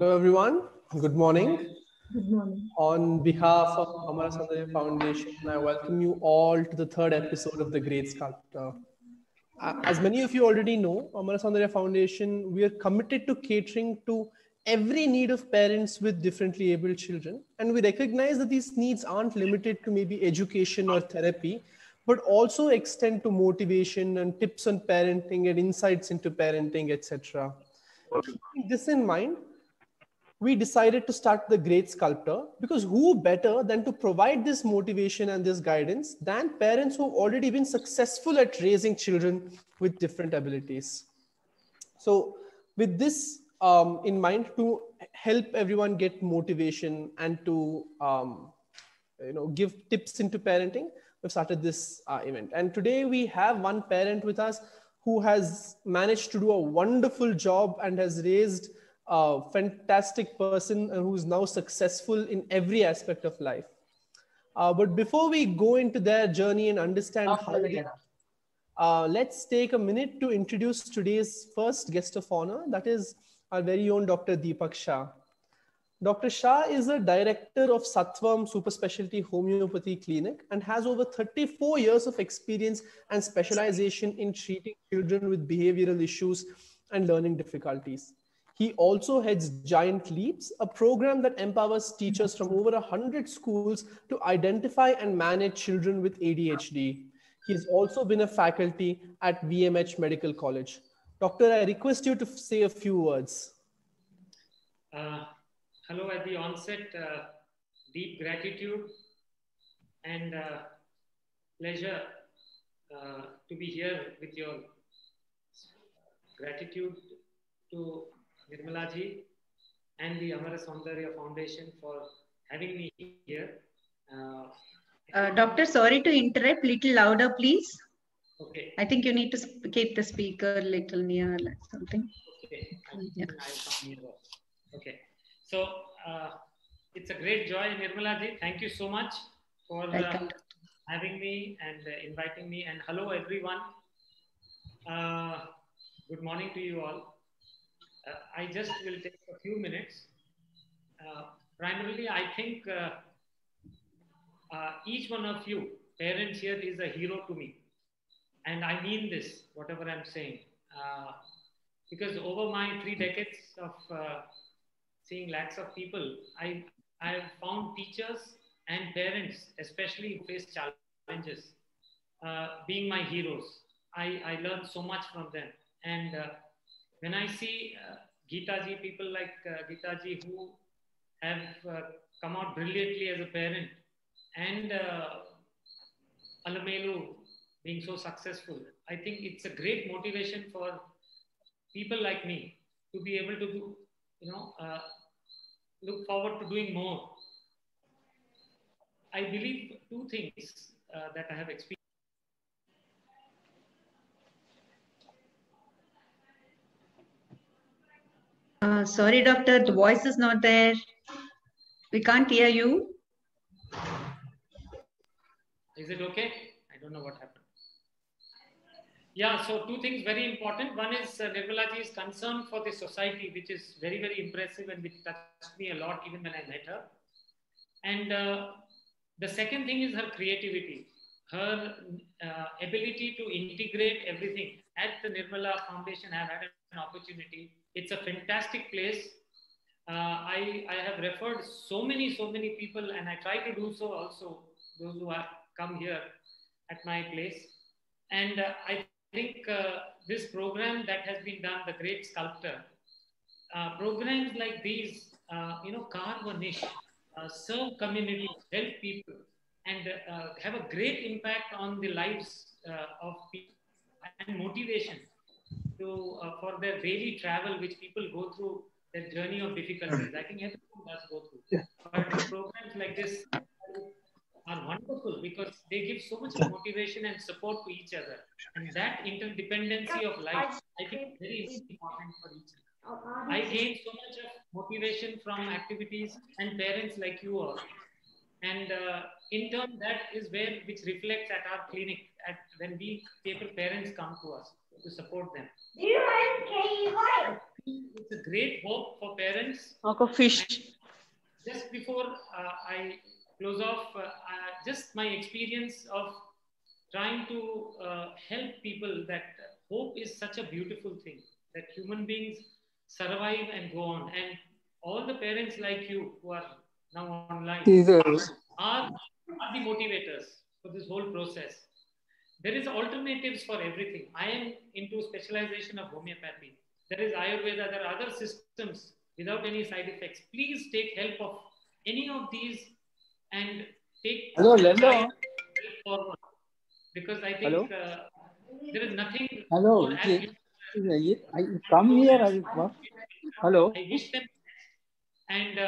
Hello everyone, good morning. Good morning. On behalf of Amara Saundarya Foundation, I welcome you all to the third episode of The Great Sculptor. As many of you already know, Amara Saundarya Foundation, we are committed to catering to every need of parents with differently abled children. And we recognize that these needs aren't limited to maybe education or therapy, but also extend to motivation and tips on parenting and insights into parenting, etc. Keeping this in mind, we decided to start the Great Sculptor because who better than to provide this motivation and this guidance than parents who've already been successful at raising children with different abilities. So with this in mind, to help everyone get motivation and to give tips into parenting, we've started this event. And today we have one parent with us who has managed to do a wonderful job and has raised a fantastic person who's now successful in every aspect of life. But before we go into their journey and understand how they let's take a minute to introduce today's first guest of honor, that is our very own Dr. Deepak Shah. Dr. Shah is a director of Sattvam Super Specialty Homeopathy Clinic and has over 34 years of experience and specialization in treating children with behavioral issues and learning difficulties. He also heads Giant Leaps, a program that empowers teachers from over 100 schools to identify and manage children with ADHD. He has also been a faculty at VMH Medical College. Doctor, I request you to say a few words. Hello at the onset, deep gratitude and pleasure to be here with your gratitude to Nirmala ji and the Amara Saundarya Foundation for having me here. Doctor, sorry to interrupt, little louder please. Okay. I think you need to keep the speaker a little near like something. Okay, I'll come nearer. Okay. So it's a great joy, Nirmala ji. Thank you so much for having me and inviting me. And hello, everyone. Good morning to you all. I just will take a few minutes. Primarily, I think each one of you, parents here, is a hero to me. And I mean this, whatever I'm saying. Because over my 3 decades of seeing lakhs of people, I have found teachers and parents, especially who face challenges, being my heroes. I learned so much from them. And when I see Geeta ji, people like Geeta ji who have come out brilliantly as a parent, and Alamelu being so successful, I think it's a great motivation for people like me to be able to do, look forward to doing more. I believe 2 things that I have experienced. Sorry, doctor, the voice is not there. We can't hear you. Is it okay? I don't know what happened. Yeah, so 2 things very important. One is Nirmala ji's concern for the society, which is very, very impressive and which touched me a lot even when I met her. And the second thing is her creativity, her ability to integrate everything. At the Nirmala Foundation, I have had an opportunity. It's a fantastic place. I have referred so many people, and I try to do so also, those who have come here at my place. And I think this program that has been done, The Great Sculptor, programs like these, carve a niche, serve communities, help people, and have a great impact on the lives of people and motivation to for their daily travel, which people go through their journey of difficulties. I think everyone does go through. Yeah. But programs like this are wonderful because they give so much of motivation and support to each other. And that interdependency of life, I think, is very important for each other. I gained so much of motivation from activities and parents like you all. And in turn, that is which reflects at our clinic when we parents come to us to support them. it's a great hope for parents. Fish. Just before I close off, just my experience of trying to help people that hope is such a beautiful thing, that human beings survive and go on. And all the parents like you who are now online are the motivators for this whole process. There is alternatives for everything. I am into specialization of homeopathy. There is Ayurveda. There are other systems without any side effects. Please take help of any of these and take forward, because I think there is nothing more as I come here. Hello. I wish them and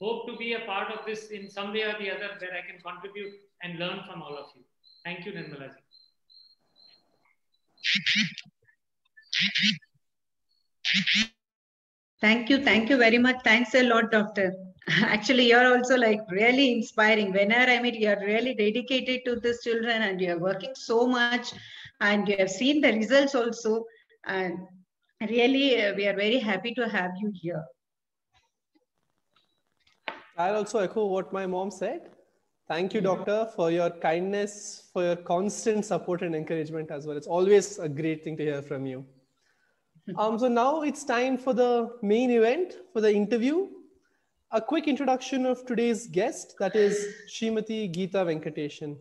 hope to be a part of this in some way or the other, where I can contribute and learn from all of you. Thank you, Nirmala ji. Thank you very much. Thanks a lot, doctor. Actually, you're also like really inspiring. Whenever I meet, you're really dedicated to these children and you're working so much and you have seen the results also. And really, we are very happy to have you here. I'll also echo what my mom said. Thank you, doctor, for your kindness, for your constant support and encouragement as well. It's always a great thing to hear from you. So now it's time for the main event, for the interview. A quick introduction of today's guest, that is Srimati Geeta Venkateshan.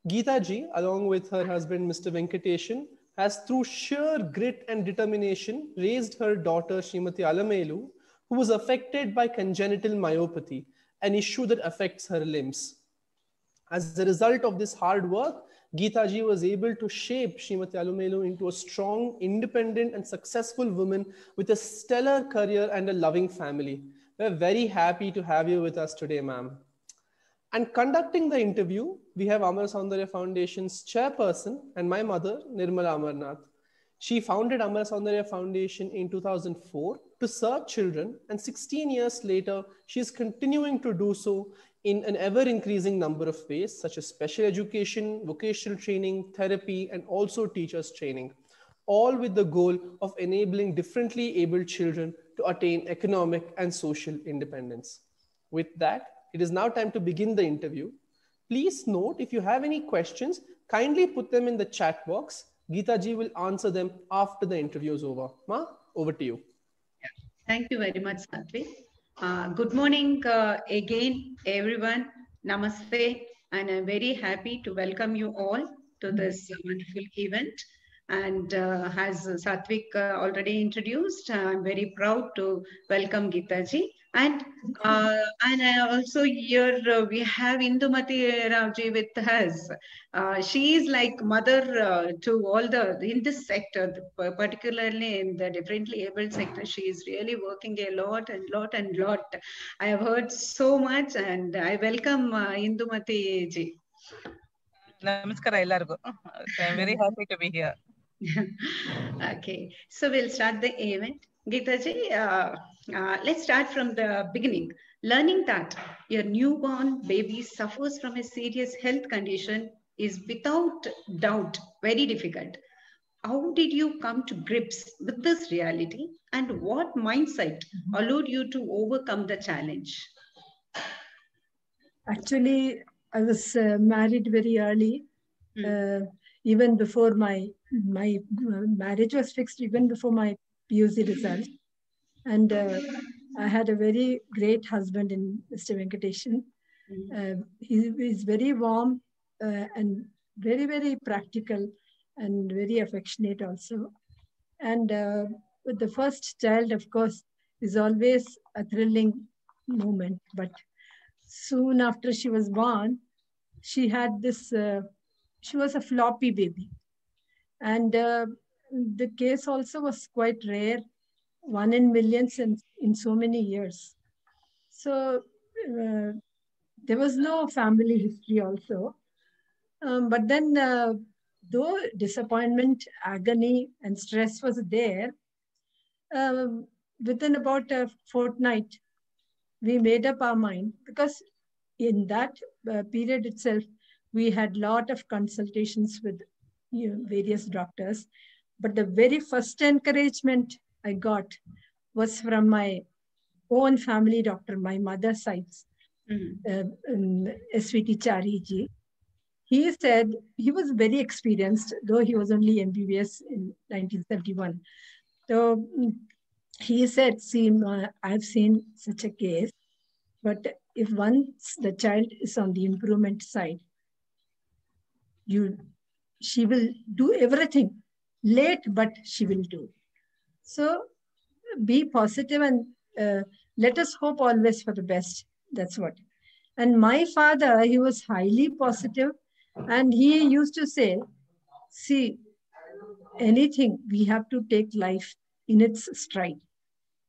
Geeta ji, along with her husband, Mr. Venkateshan, has through sheer grit and determination raised her daughter, Srimati Alamelu, who was affected by congenital myopathy, an issue that affects her limbs. As a result of this hard work, Geeta ji was able to shape Srimati Alamelu into a strong, independent and successful woman with a stellar career and a loving family. We're very happy to have you with us today, ma'am. And conducting the interview, we have Amar Saundarya Foundation's chairperson and my mother, Nirmala Amarnath. She founded Amar Saundarya Foundation in 2004 to serve children, and 16 years later, she is continuing to do so in an ever-increasing number of ways, such as special education, vocational training, therapy, and also teachers training, all with the goal of enabling differently abled children to attain economic and social independence. With that, it is now time to begin the interview. Please note, if you have any questions, kindly put them in the chat box. Geeta ji will answer them after the interview is over. Ma, over to you. Thank you very much, Satvik. Good morning again, everyone. Namaste. And I'm very happy to welcome you all to this wonderful event. And as Satvik already introduced, I'm very proud to welcome Geeta ji. And also here we have Indumati Ravji with us. She is like mother to all in this sector, particularly in the differently abled sector. She is really working a lot. I have heard so much, and I welcome Indumati ji. Namaskara ellargu. I'm very happy to be here. Okay, so we'll start the event. Geeta ji, let's start from the beginning. Learning that your newborn baby suffers from a serious health condition is without doubt very difficult. How did you come to grips with this reality, and what mindset allowed you to overcome the challenge? Actually, I was married very early. Even before my marriage was fixed, even before my PUC results. And I had a very great husband in Mr. Venkateshan. He is very warm and very, very practical and very affectionate also. And with the first child, of course, is always a thrilling moment. But soon after she was born, she had this, she was a floppy baby. And the case also was quite rare, 1 in millions in so many years. So there was no family history also. But then though disappointment, agony, and stress was there, within about a fortnight, we made up our mind, because in that period itself, we had a lot of consultations with various doctors. But the very first encouragement I got was from my own family doctor, my mother's side, SVT Chariji. He said he was very experienced, though he was only MBBS in 1971. So he said, see, I've seen such a case, but if once the child is on the improvement side, she will do everything. Late, but she will do. So be positive and let us hope always for the best. That's what. And my father, he was highly positive, and he used to say, see, anything, we have to take life in its stride.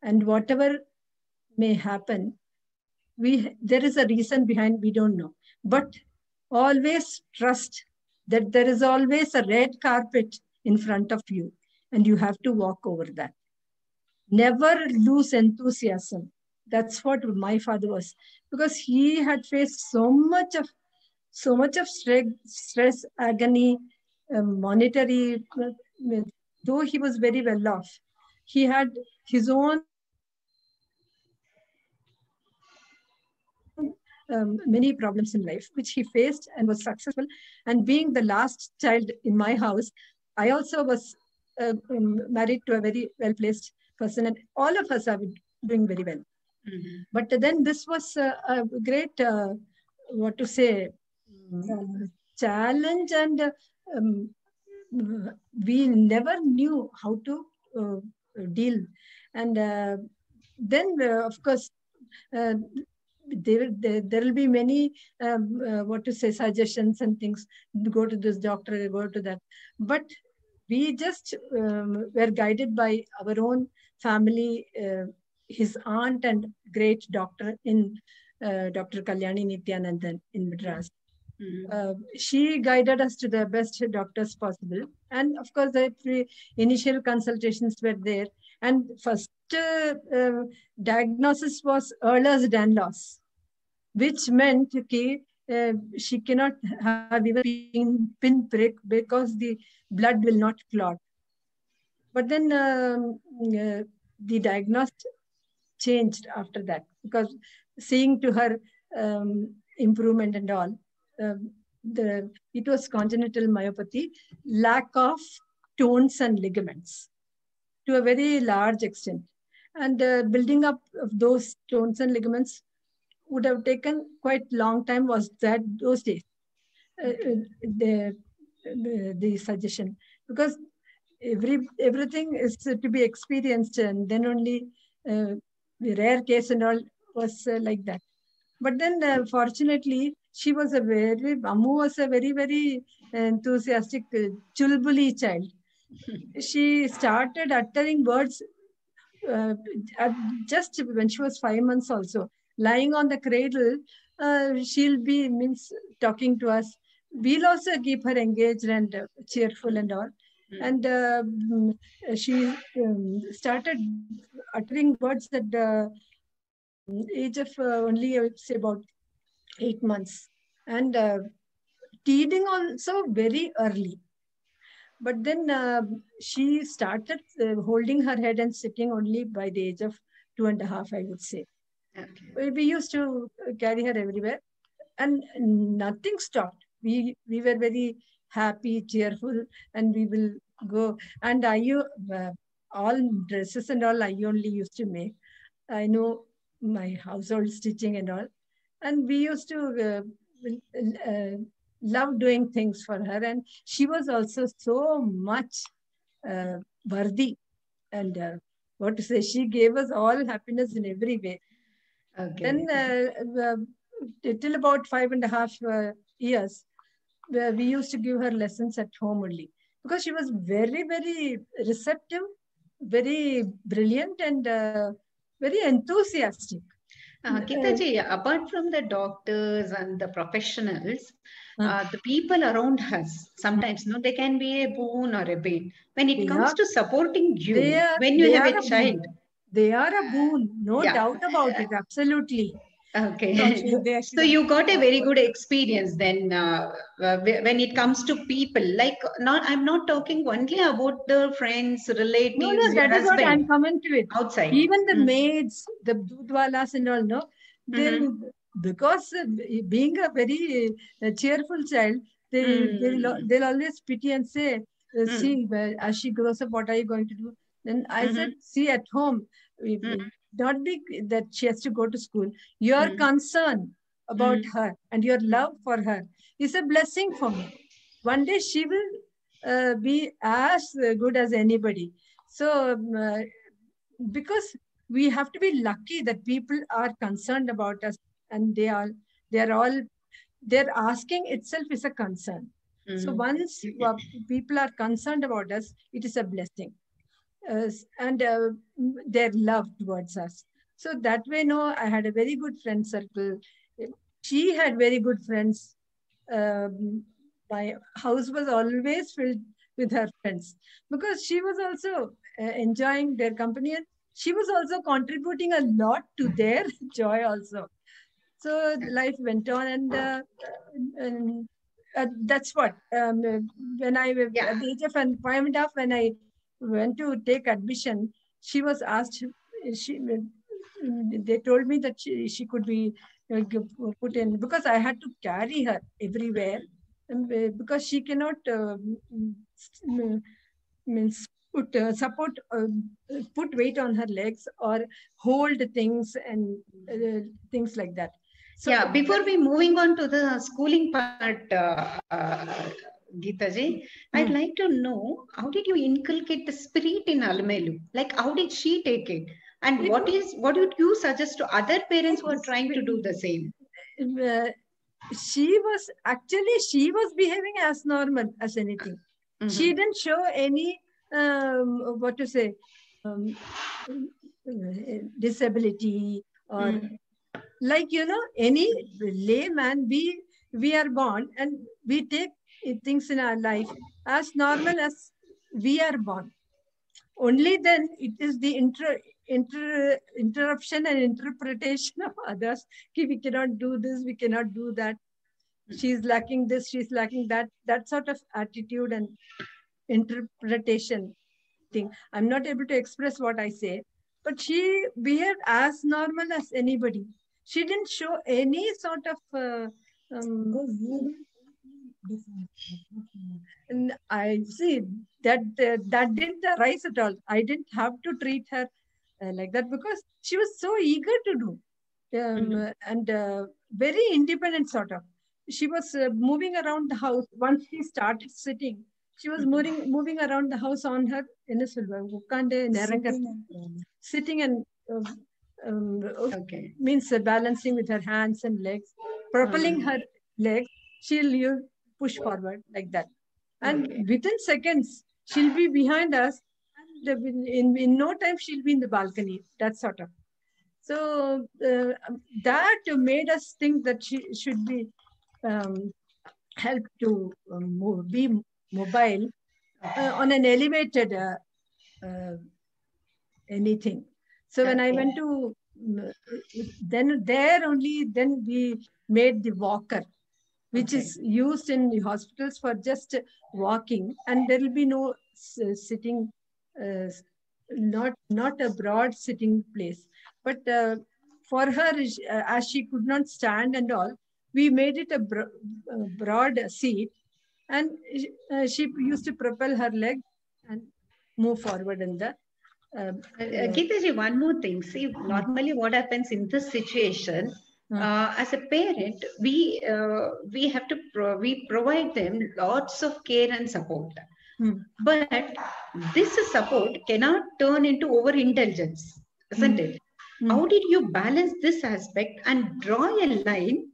And whatever may happen, there is a reason behind, we don't know. But always trust that there is always a red carpet in front of you, and you have to walk over that. Never lose enthusiasm. That's what my father was, because he had faced so much of stress, agony, monetary. Though he was very well off, he had his own many problems in life, which he faced and was successful. And being the last child in my house, I also was married to a very well-placed person, and all of us are doing very well. But then this was a great, challenge, and we never knew how to deal. And then, of course, there will be many suggestions and things. Go to this doctor, go to that. But we just were guided by our own family, his aunt and great doctor in Dr. Kalyani Nityanandan in Madras. She guided us to the best doctors possible. And of course, the initial consultations were there. And first diagnosis was Ehlers-Danlos, which meant she cannot have even pinprick because the blood will not clot. But then the diagnosis changed after that, because seeing to her improvement and all, it was congenital myopathy, lack of tones and ligaments to a very large extent. And building up of those tones and ligaments would have taken quite long time, was that those days, the suggestion, because everything is to be experienced, and then only the rare case and all was like that. But then fortunately, Ammu was a very, very enthusiastic, chulbuli child. She started uttering words just when she was 5 months also. Lying on the cradle, she'll be talking to us. We'll also keep her engaged and cheerful and all. And she started uttering words at the age of only, I would say, about 8 months. And teething also very early. But then she started holding her head and sitting only by the age of 2.5, I would say. Okay. We used to carry her everywhere, and nothing stopped. We were very happy, cheerful, and we will go. And all dresses and all I only used to make. I know my household stitching and all. And we used to love doing things for her. And she was also so much worthy. And she gave us all happiness in every way. Okay. Then till about 5.5 years, we used to give her lessons at home only, because she was very, very receptive, very brilliant, and very enthusiastic. Geeta-ji, apart from the doctors and the professionals, the people around us, sometimes they can be a boon or a bane. When it comes to supporting you, when you have a child. They are a boon, no doubt about it, absolutely. Okay. So you got a very good experience then when it comes to people. Like, I'm not talking only about the friends, relatives, No, your that is what husband. I'm coming to it. Outside. Even the maids, the dudwalas and all, no, because being a very cheerful child, they'll always pity and say, see, as she grows up, what are you going to do? Then I said, see, at home, not be that she has to go to school. Your concern about her and your love for her is a blessing for me. One day she will be as good as anybody. So, because we have to be lucky that people are concerned about us, and they're asking itself is a concern. So once people are concerned about us, it is a blessing, and their love towards us. So that way, no, I had a very good friend circle. She had very good friends. My house was always filled with her friends because she was also enjoying their company, and she was also contributing a lot to their joy also. So life went on, and that's what when I at the age of 5.5, when I went to take admission, she was asked. They told me that she could be put in, because I had to carry her everywhere, because she cannot means put weight on her legs or hold things and things like that. So before we moving on to the schooling part, Geeta ji, I'd like to know, how did you inculcate the spirit in Alamelu? Like, how did she take it? And what would you suggest to other parents who are trying to do the same? She was behaving as normal as anything. She didn't show any disability, or like, any layman, we are born and we take things in our life as normal as we are born. Only then it is the interruption and interpretation of others. We cannot do this, we cannot do that. She's lacking this, she's lacking that. That sort of attitude and interpretation thing. I'm not able to express what I say, but she behaved as normal as anybody. She didn't show any sort of and I see that didn't arise at all. I didn't have to treat her like that, because she was so eager to do and very independent sort of. She was moving around the house. Once she started sitting, she was moving around the house on her sitting and means balancing with her hands and legs, propelling her legs. She'll push forward like that, and within seconds she'll be behind us, and in no time she'll be in the balcony. That sort of. So that made us think that she should be helped to be mobile on an elevated anything. So when I went to then we made the walker, which is used in the hospitals for just walking, and there will be no sitting, not a broad sitting place. But for her, as she could not stand and all, we made it a broad seat, and she used to propel her leg and move forward in the. Geeta ji, one more thing. See, normally what happens in this situation, as a parent, we have to we provide them lots of care and support. But this support cannot turn into overindulgence, isn't it? How did you balance this aspect and draw a line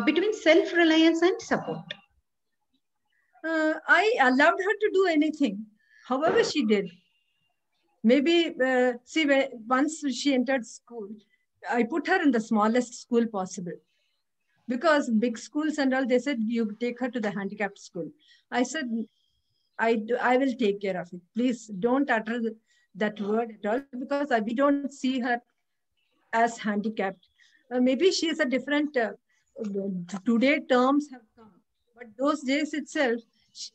between self-reliance and support? I allowed her to do anything, however she did. Maybe, see, once she entered school, I put her in the smallest school possible. Because big schools and all, they said, you take her to the handicapped school. I said, I will take care of it. Please don't utter that word at all, because we don't see her as handicapped. maybe she is a different, today terms have come. But those days itself,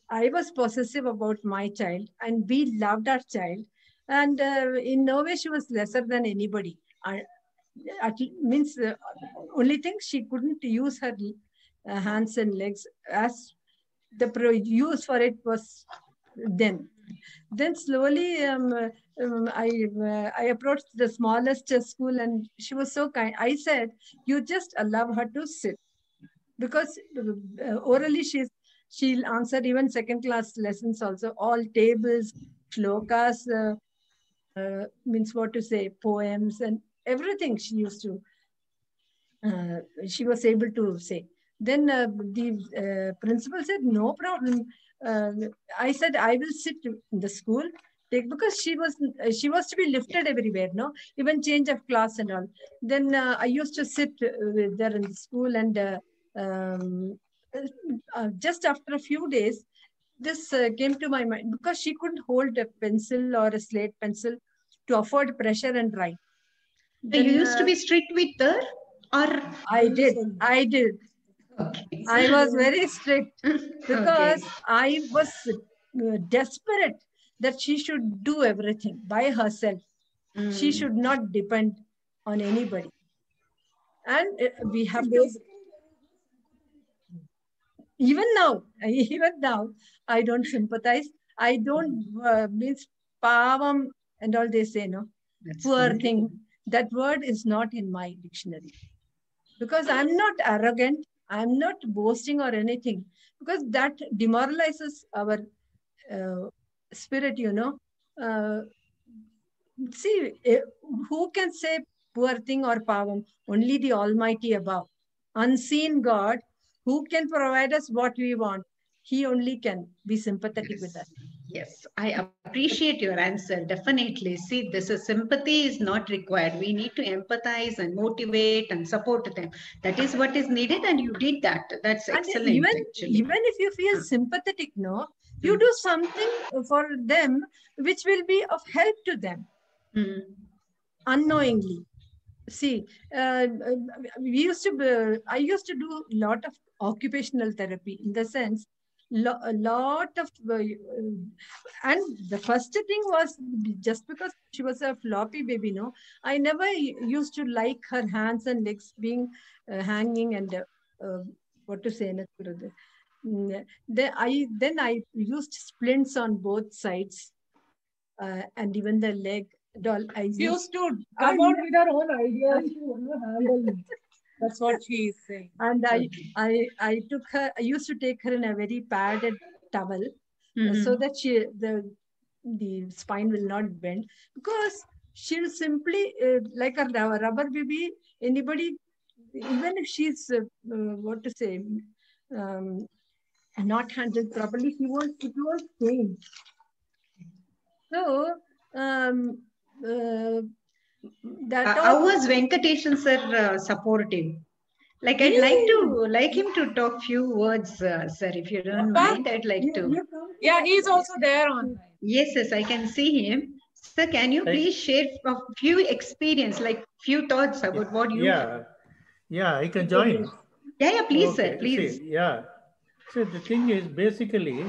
I was possessive about my child and we loved our child. And in no way she was lesser than anybody. Means only thing she couldn't use her hands and legs as the use for it was then. Then slowly I approached the smallest school and she was so kind. I said, you just allow her to sit. Because orally she'll answer even second class lessons also, all tables, shlokas, means what to say, poems and everything she used to, she was able to say. Then the principal said, no problem. I said, I will sit in the school, because she was to be lifted everywhere, no, even change of class and all. Then I used to sit there in the school, and just after a few days, this came to my mind, because she couldn't hold a pencil or a slate pencil to afford pressure and write. Then, you used to be strict with her, or? I did. Okay. I was very strict because I was desperate that she should do everything by herself. She should not depend on anybody. And we have to... Even now, I don't sympathize. I don't means pavam and all they say, no? That's poor thing. That word is not in my dictionary. Because I'm not arrogant. I'm not boasting or anything. Because that demoralizes our spirit, you know. See, who can say poor thing or pavam? Only the Almighty above. Unseen God, who can provide us what we want. He only can be sympathetic with us. Yes, I appreciate your answer. Definitely. See, this is sympathy is not required. We need to empathize and motivate and support them. That is what is needed, and you did that. That's excellent. Even if you feel sympathetic, no, you do something for them which will be of help to them unknowingly. See, we used to. I used to do a lot of occupational therapy, in the sense, a lot of, and the first thing was, just because she was a floppy baby, no, I never used to like her hands and legs being hanging and what to say, then I used splints on both sides, and even the leg. I used to come out with her own ideas to handle. That's what she is saying. And I took her. I used to take her in a very padded towel, so that the spine will not bend, because she'll simply like a rubber baby. Anybody, even if she's what to say, not handled properly, it won't change. So how was Venkateshan sir supportive? Like, I'd like him to talk few words, sir, if you don't mind. I'd like to. Yeah, he's also there on. Yes, I can see him. Sir, can you please share a few experience, like few thoughts about what you... Yeah, I can join. Yeah, please, sir, please. See, so the thing is, basically,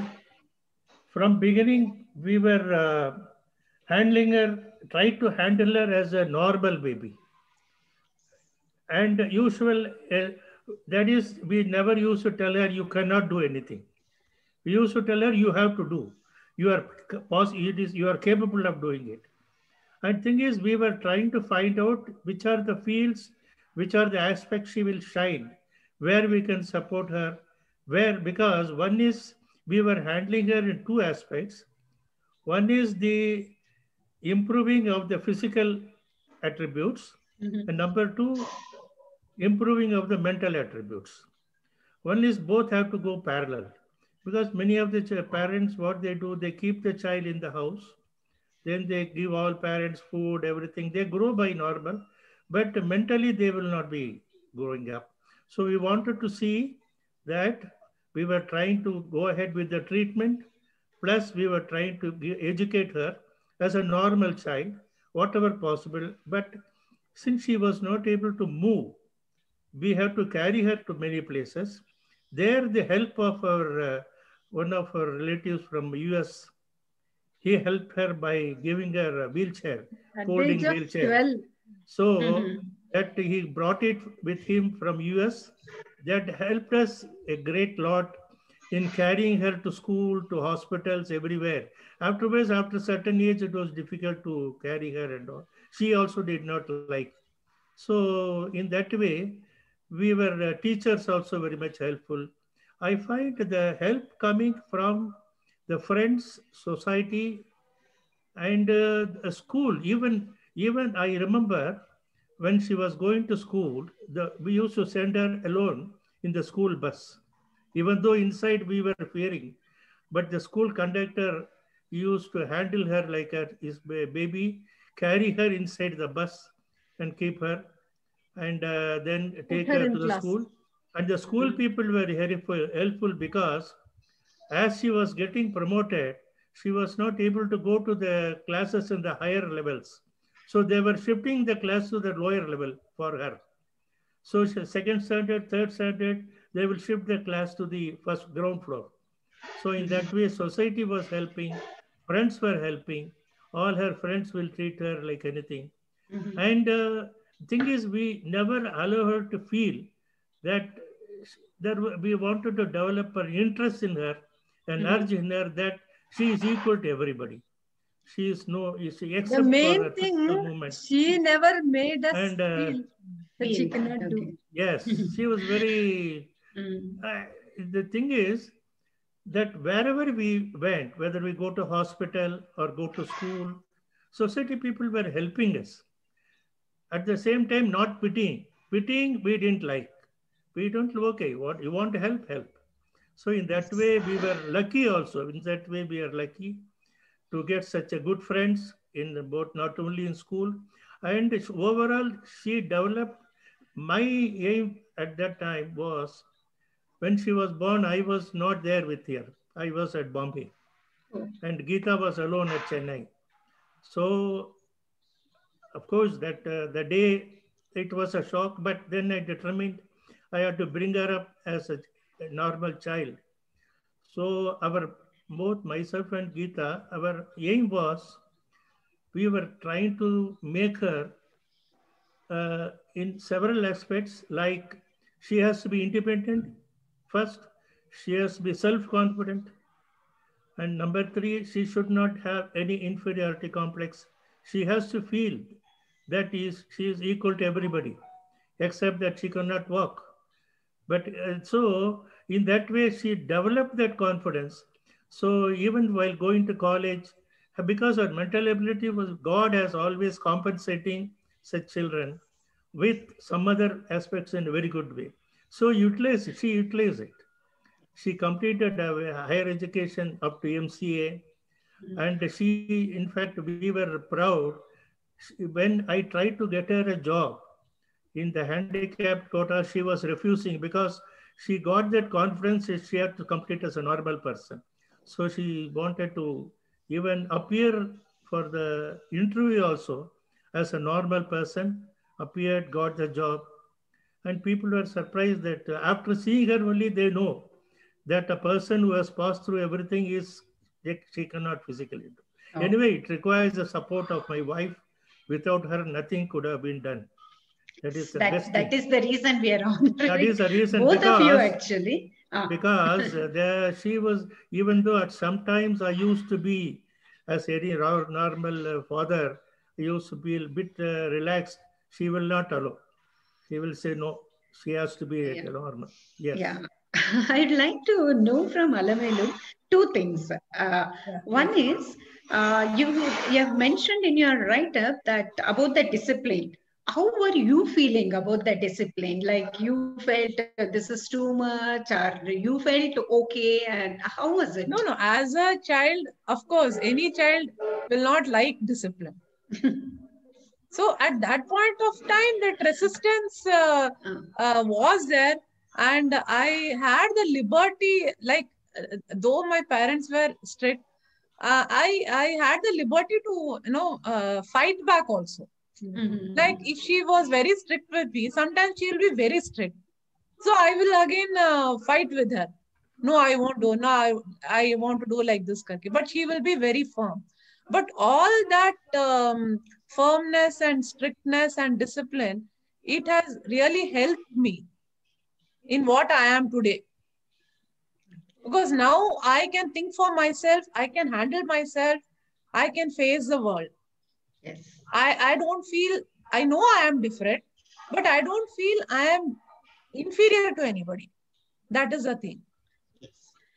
from beginning, we were handling her, tried to handle her as a normal baby. And usual, that is, we never used to tell her you cannot do anything. We used to tell her you have to do. You are capable of doing it. And thing is, we were trying to find out which are the fields, which are the aspects she will shine, where we can support her, because one is we were handling her in two aspects. One is the improving of the physical attributes, and number two, improving of the mental attributes. One is both have to go parallel, because many of the parents, what they do, they keep the child in the house, then they give all parents food, everything. They grow by normal, but mentally they will not be growing up. So we wanted to see that we were trying to go ahead with the treatment, plus we were trying to educate her as a normal child, whatever possible. But since she was not able to move, we have to carry her to many places. There, the help of our one of our relatives from US, he helped her by giving her a wheelchair, At the folding age of wheelchair. 12. So that he brought it with him from US. That helped us a great lot in carrying her to school, to hospitals, everywhere. Afterwards, after a certain age, it was difficult to carry her and all. She also did not like. So in that way, we were teachers also very much helpful. I find the help coming from the friends, society, and a school. Even I remember when she was going to school, we used to send her alone in the school bus, even though inside we were fearing. But the school conductor used to handle her like his baby, carry her inside the bus and keep her, and then take her to the school. And the school people were helpful because as she was getting promoted, she was not able to go to the classes in the higher levels. So they were shifting the class to the lower level for her. So second standard, third standard, they will shift the class to the first ground floor. So in that way, society was helping, friends were helping, all her friends will treat her like anything. And the thing is, we never allow her to feel that we wanted to develop an interest in her and urge in her that she is equal to everybody. She is except The main for thing, she never made us feel that she cannot do. Yes, she was very. The thing is that wherever we went, whether we go to hospital or go to school, society people were helping us. At the same time, not pitying. Pitying we didn't like. We don't, okay, what you want to help, help. So in that way, we were lucky also. In that way, we are lucky to get such a good friends in both, not only in school. And overall, she developed, my aim at that time was, when she was born, I was not there with her. I was at Bombay. And Geeta was alone at Chennai. So, of course, that the day it was a shock, but then I determined I had to bring her up as a normal child. So both myself and Geeta, our aim was, we were trying to make her in several aspects, like she has to be independent. First, she has to be self-confident. And number 3, she should not have any inferiority complex. She has to feel that she is equal to everybody, except that she cannot walk. But so in that way, she developed that confidence. So even while going to college, because her mental ability was, God has always compensating such children with some other aspects in a very good way. So she utilized it. She completed a higher education up to MCA. And she, in fact, we were proud when I tried to get her a job in the handicapped quota, she was refusing because she got that confidence that she had to complete as a normal person. So she wanted to even appear for the interview also as a normal person, appeared, got the job. And people were surprised that after seeing her only, they know that a person who has passed through everything she cannot physically do. Oh. Anyway, it requires the support of my wife. Without her, nothing could have been done. That is the best thing. That is the reason we are on. That is the reason. Both of you actually. Because she was, even though at sometimes I used to be, as any normal father, I used to be a bit relaxed. She will not allow. She will say no. She has to be normal. Yes. Yeah. I'd like to know from Alamelu 2 things. One is, you have mentioned in your write-up that about the discipline. How were you feeling about the discipline? Like you felt this is too much, or you felt okay, and how was it? No. As a child, of course, any child will not like discipline. So at that point of time, that resistance was there. And I had the liberty, like, though my parents were strict, I had the liberty to, fight back also. Like if she was very strict with me, sometimes she will be very strict. So I will again fight with her. No, I won't do. No, I want to do like this. Karke. But she will be very firm. But all that firmness and strictness and discipline, it has really helped me in what I am today. Because now I can think for myself, I can handle myself, I can face the world. Yes. I don't feel, I know I am different, but I don't feel I am inferior to anybody. That is the thing.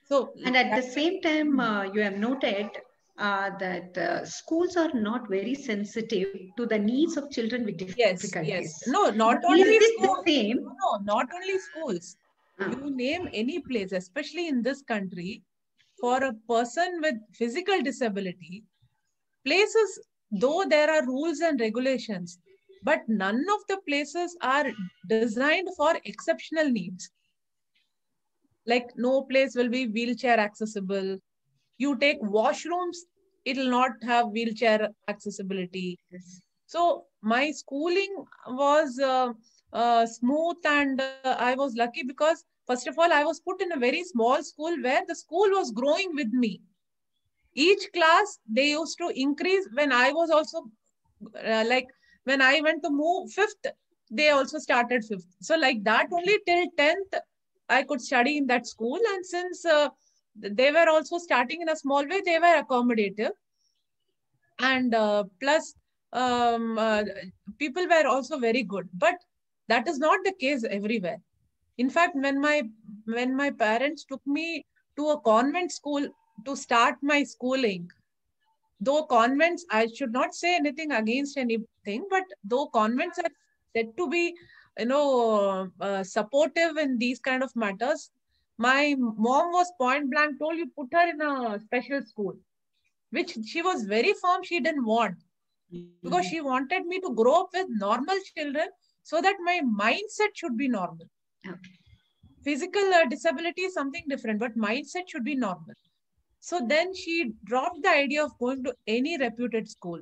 So, and at the same time, you have noted that schools are not very sensitive to the needs of children with difficulties. Yes. No, not only schools. The same? No, not only schools. You name any place, especially in this country, for a person with physical disability, places, though there are rules and regulations, but none of the places are designed for exceptional needs. Like no place will be wheelchair accessible. You take washrooms, it will not have wheelchair accessibility. So my schooling was smooth, and I was lucky because first of all, I was put in a very small school where the school was growing with me. Each class, they used to increase. When I was also like when I went to move 5th, they also started 5th. So like that only till 10th, I could study in that school. And since they were also starting in a small way, they were accommodative. And plus, people were also very good. But that is not the case everywhere. In fact, when my parents took me to a convent school to start my schooling, though convents, I should not say anything against anything, but though convents are said to be, supportive in these kind of matters, my mom was point blank told you put her in a special school, which she was very firm she didn't want, because she wanted me to grow up with normal children so that my mindset should be normal. Okay. Physical disability is something different, but mindset should be normal. So then she dropped the idea of going to any reputed school.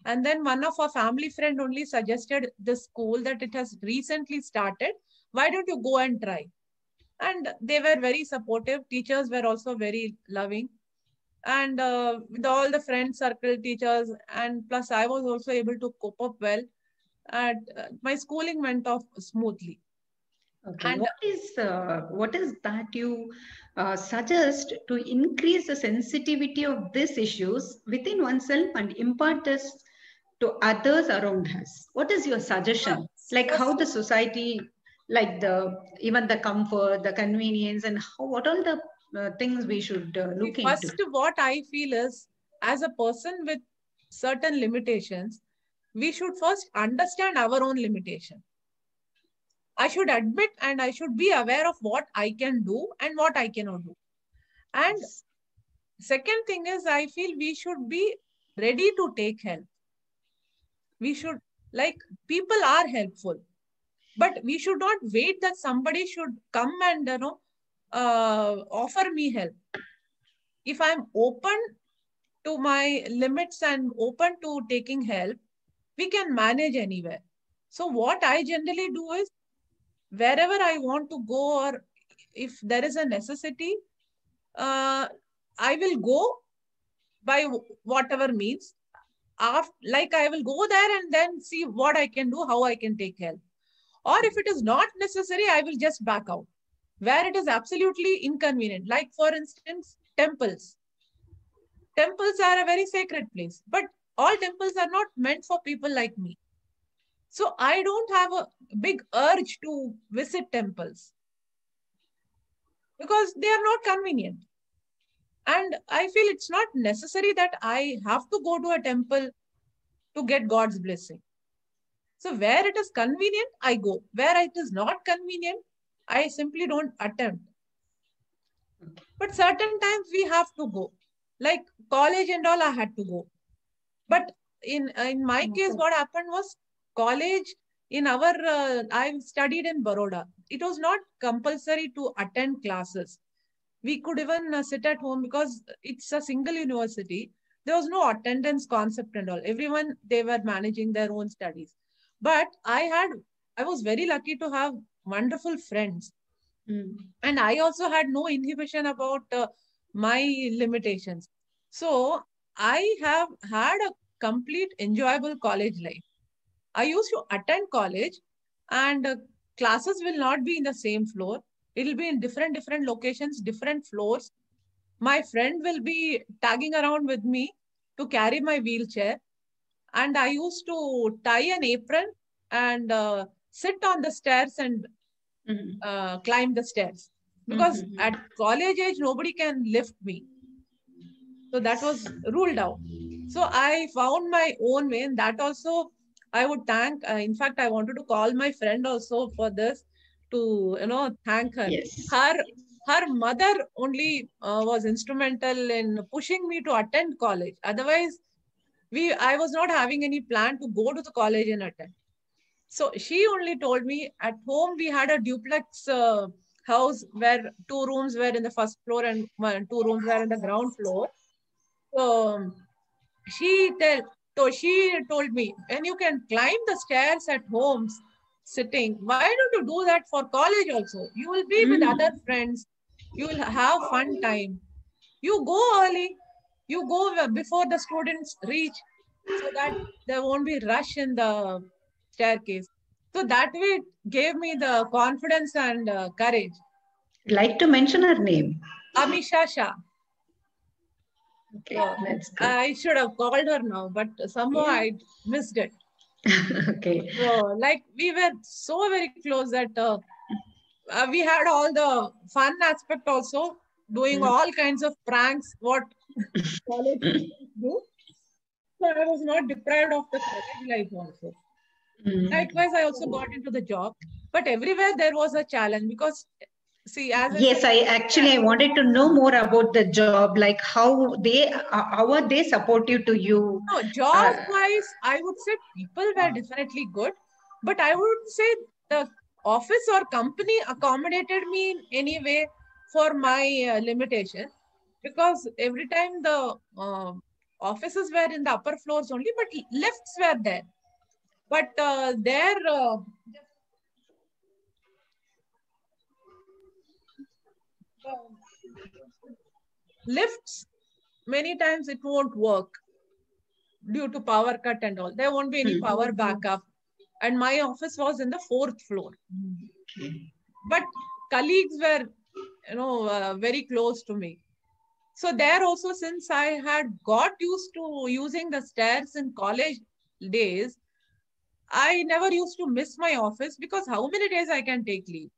And then one of our family friend only suggested the school that it has recently started. Why don't you go and try? And they were very supportive. Teachers were also very loving. And with all the friend circle teachers, and plus I was also able to cope up well. And my schooling went off smoothly. Okay. And what is that you suggest to increase the sensitivity of these issues within oneself and impart this to others around us? What is your suggestion? Like how the society, like even the comfort, the convenience, and what all the things we should look into? First, what I feel is, as a person with certain limitations, we should first understand our own limitation. I should admit and I should be aware of what I can do and what I cannot do. And second thing is, I feel we should be ready to take help. We should, like, people are helpful, but we should not wait that somebody should come and, offer me help. If I'm open to my limits and open to taking help, we can manage anywhere. So what I generally do is, wherever I want to go, or if there is a necessity, I will go by whatever means. Like I will go there and then see what I can do, how I can take help. Or if it is not necessary, I will just back out where it is absolutely inconvenient. Like for instance, temples. Temples are a very sacred place, but all temples are not meant for people like me. So I don't have a big urge to visit temples because they are not convenient. And I feel it's not necessary that I have to go to a temple to get God's blessing. So where it is convenient, I go. Where it is not convenient, I simply don't attempt. But certain times we have to go. Like college and all, I had to go. But in my case, what happened was, college in our, I studied in Baroda. It was not compulsory to attend classes. We could even sit at home because it's a single university. There was no attendance concept and all. Everyone, they were managing their own studies. But I was very lucky to have wonderful friends. And I also had no inhibition about my limitations. So I have had a complete enjoyable college life. I used to attend college, and classes will not be in the same floor. It will be in different locations, different floors. My friend will be tagging around with me to carry my wheelchair. And I used to tie an apron and sit on the stairs and climb the stairs. Because at college age, nobody can lift me. So that was ruled out. So I found my own way, and that also I would thank. In fact, I wanted to call my friend also for this to, thank her. Yes. Her mother only was instrumental in pushing me to attend college. Otherwise, I was not having any plan to go to the college and attend. So she only told me, at home we had a duplex house where 2 rooms were in the first floor and 2 rooms were in the ground floor. So she told me, when you can climb the stairs at home sitting, why don't you do that for college also? You will be with other friends. You will have fun time. You go early. You go before the students reach, so that there won't be rush in the staircase. So that way it gave me the confidence and courage. Like to mention her name? Amisha Shah. Okay, So that's good. I should have called her now, but somehow I missed it. Okay. So like we were so very close that we had all the fun aspect also, doing all kinds of pranks, what college do. So I was not deprived of the college life also. Likewise, I also got into the job, but everywhere there was a challenge because, see, as I wanted to know more about the job, like how are they supportive to you? No, job-wise, I would say people were definitely good, but I would say the office or company accommodated me in any way for my limitation, because every time the offices were in the upper floors only, but lifts were there. But lifts, many times it won't work due to power cut and all. There won't be any power backup. And my office was in the 4th floor. But colleagues were, very close to me. So there also, since I had got used to using the stairs in college days, I never used to miss my office, because how many days I can take leave?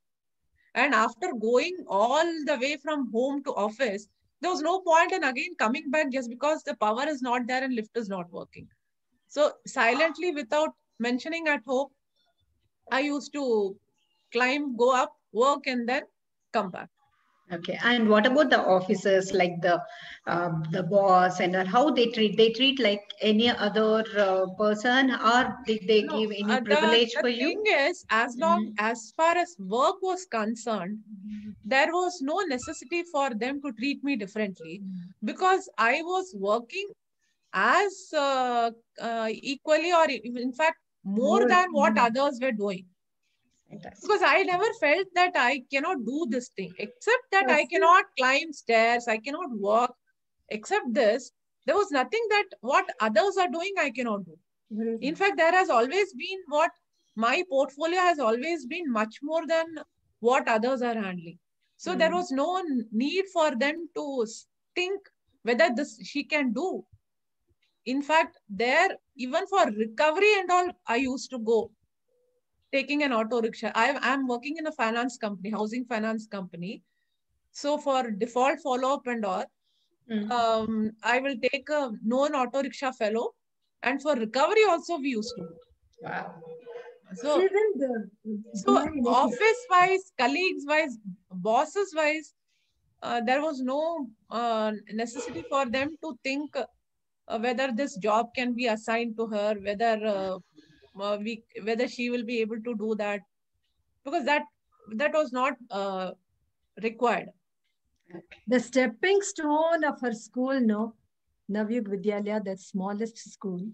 And after going all the way from home to office, there was no point in again coming back just because the power is not there and lift is not working. So silently, without mentioning at home, I used to climb, go up, work, and then come back. Okay, and what about the officers, like the boss and how they treat? They treat like any other person, or did they give any privilege for you? The thing is, as far as work was concerned, there was no necessity for them to treat me differently, because I was working as equally, or in fact more than what others were doing. Because I never felt that I cannot do this thing, except that I cannot climb stairs, I cannot walk. Except this, there was nothing that what others are doing, I cannot do. In fact, there has always been my portfolio has always been much more than what others are handling. So there was no need for them to think whether she can do. In fact, even for recovery and all, I used to go. Taking an auto rickshaw. I'm working in a finance company, housing finance company. So for default follow-up and all, I will take a known auto rickshaw fellow. And for recovery also, we used to go. Wow. So office-wise, colleagues-wise, bosses-wise, there was no necessity for them to think whether this job can be assigned to her, whether she will be able to do that, because that was not required. The stepping stone of her school, Navyug Vidyalaya, the smallest school,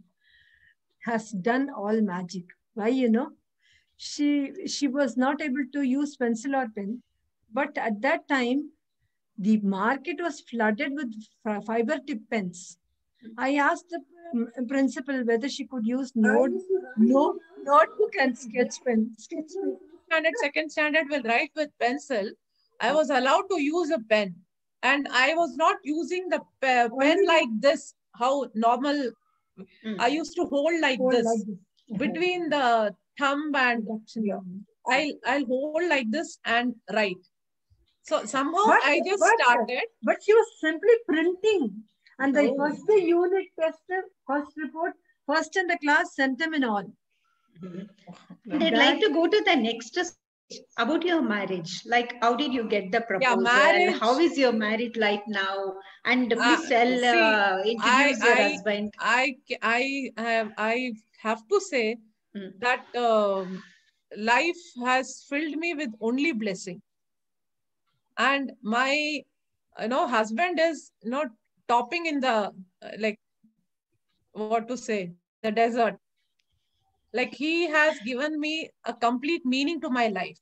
has done all magic. Why, she was not able to use pencil or pen, but at that time, the market was flooded with fiber tip pens. I asked the principal whether she could use notebook and sketch pen. Standard, second standard will write with pencil. I was allowed to use a pen, and I was not using the pen like this. How normal. I used to hold like this between the thumb and I'll hold like this and write. So somehow I just started. But she was simply printing. And the first unit test, first report, first in the class, sent them in all. I'd like to go to the next stage about your marriage. Like, how did you get the proposal? Marriage. How is your married life now? And please introduce your husband. I have to say that life has filled me with only blessing. And my, husband is not topping in the, the desert. Like, he has given me a complete meaning to my life.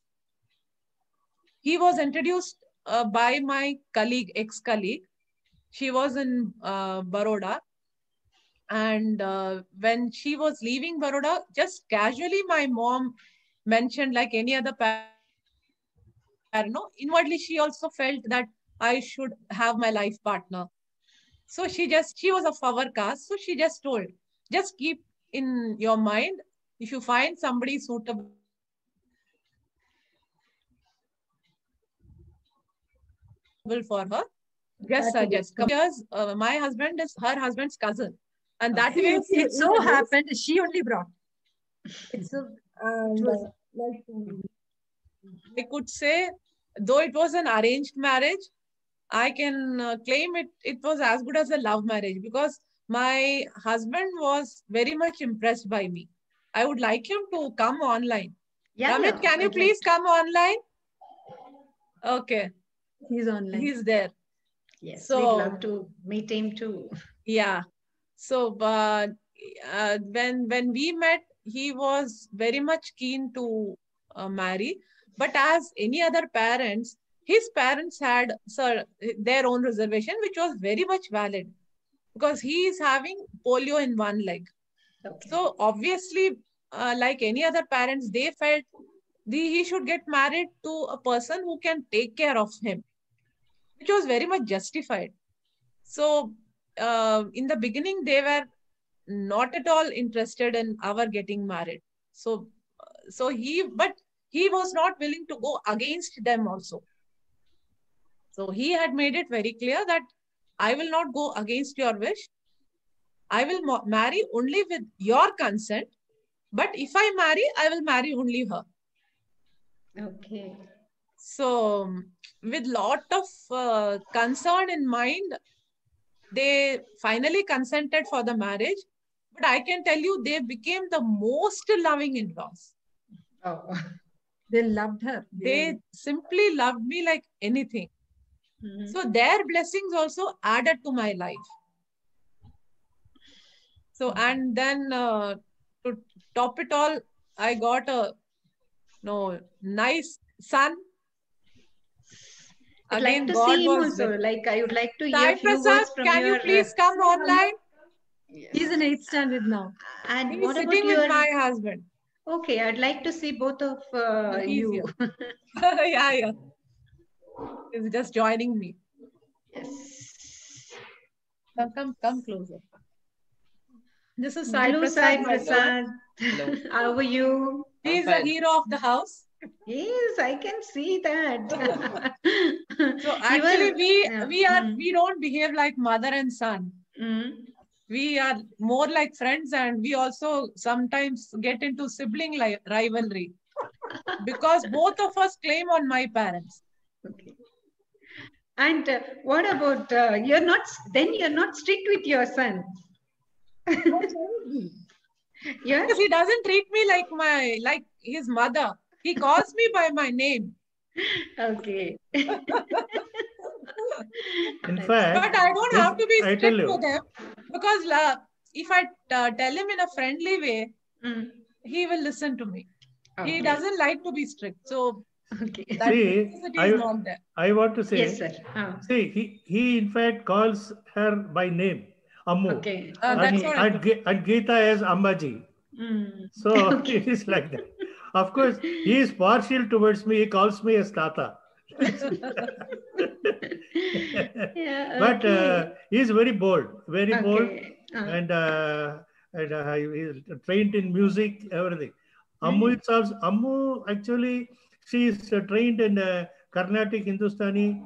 He was introduced by my colleague, ex-colleague. She was in Baroda. And when she was leaving Baroda, just casually my mom mentioned, like any other parent, inwardly she also felt that I should have my life partner. So she was of our caste. So she just told, just keep in your mind, if you find somebody suitable for her, just suggest. Because my husband is her husband's cousin. And that way it so happened, she only brought. I could say, though it was an arranged marriage, I can claim it was as good as a love marriage, because my husband was very much impressed by me. I would like him to come online. Ramit, can you please come online? Okay. He's online. He's there. Yes, so, we'd love to meet him too. Yeah. So when we met, he was very much keen to marry. But as any other parents, his parents had their own reservation, which was very much valid, because he is having polio in one leg. Okay. So obviously, like any other parents, they felt he should get married to a person who can take care of him, which was very much justified. So in the beginning, they were not at all interested in our getting married. So he was not willing to go against them also. So he had made it very clear that I will not go against your wish. I will marry only with your consent. But if I marry, I will marry only her. Okay. So with lot of concern in mind, they finally consented for the marriage. But I can tell you, they became the most loving in-laws. Oh. They loved her. They simply loved me like anything. Mm-hmm. So their blessings also added to my life. So, and then to top it all, I got a nice son. I'd like to see him also. Like, I would like to hear a few words from can you please come online? Yes. He's in 8th standard now. And he's sitting with my husband. Okay, I'd like to see both of you. Yeah. He's just joining me. Yes. Come closer. This is Hello, Sai Prasad. Hello. How are you? He's the hero of the house. Yes, I can see that. So actually, we don't behave like mother and son. Mm-hmm. We are more like friends, and we also sometimes get into sibling rivalry because both of us claim on my parents. Okay. And what about you're not strict with your son? Yes, he doesn't treat me like his mother. He calls me by my name. Okay. In fact, but I don't have to be I strict tell you, with him, because if I tell him in a friendly way, he will listen to me. Okay. He doesn't like to be strict. So Okay. that see, necessity is not there. I want to say, Yes, sir. see, he in fact calls her by name, Ammu. Okay. That's what I think. And Geeta as Ambaji. So Okay. it is like that. Of course, he is partial towards me. He calls me as Tata. Yeah, But okay. he is very bold, Okay. and he is trained in music, everything. Ammu is also, Ammu actually, she is trained in Carnatic Hindustani.